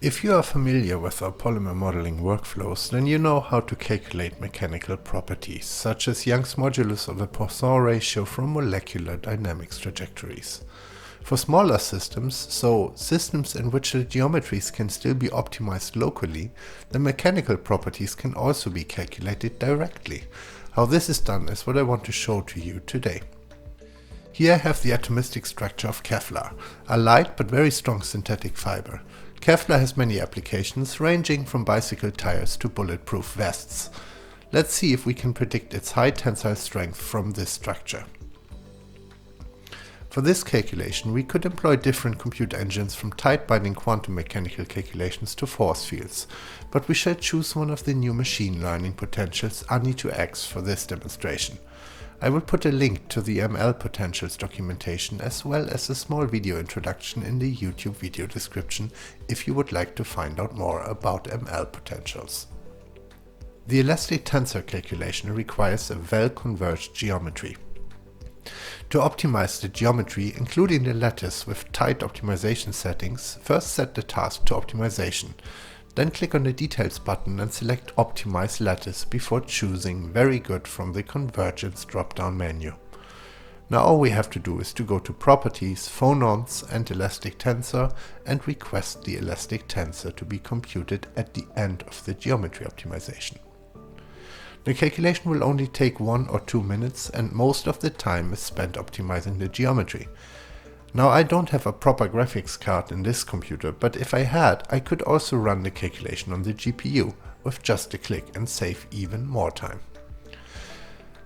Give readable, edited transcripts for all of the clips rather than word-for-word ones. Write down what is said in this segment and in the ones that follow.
If you are familiar with our polymer modeling workflows, then you know how to calculate mechanical properties, such as Young's modulus of a Poisson ratio from molecular dynamics trajectories. For smaller systems, so systems in which the geometries can still be optimized locally, the mechanical properties can also be calculated directly. How this is done is what I want to show to you today. Here I have the atomistic structure of Kevlar, a light but very strong synthetic fiber. Kevlar has many applications, ranging from bicycle tires to bulletproof vests. Let's see if we can predict its high tensile strength from this structure. For this calculation, we could employ different compute engines, from tight binding quantum mechanical calculations to force fields, but we shall choose one of the new machine learning potentials ANI-2X for this demonstration. I will put a link to the ML potentials documentation as well as a small video introduction in the YouTube video description if you would like to find out more about ML potentials. The elastic tensor calculation requires a well-converged geometry. To optimize the geometry, including the lattice with tight optimization settings, first set the task to optimization. Then click on the Details button and select Optimize Lattice before choosing Very Good from the Convergence drop-down menu. Now all we have to do is to go to Properties, Phonons and Elastic Tensor and request the elastic tensor to be computed at the end of the geometry optimization. The calculation will only take 1 or 2 minutes and most of the time is spent optimizing the geometry. Now I don't have a proper graphics card in this computer, but if I had, I could also run the calculation on the GPU with just a click and save even more time.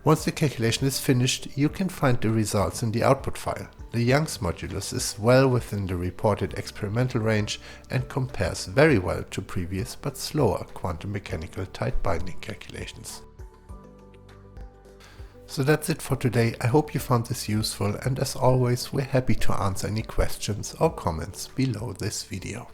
Once the calculation is finished, you can find the results in the output file. The Young's modulus is well within the reported experimental range and compares very well to previous but slower quantum mechanical tight binding calculations. So that's it for today. I hope you found this useful, and as always, we're happy to answer any questions or comments below this video.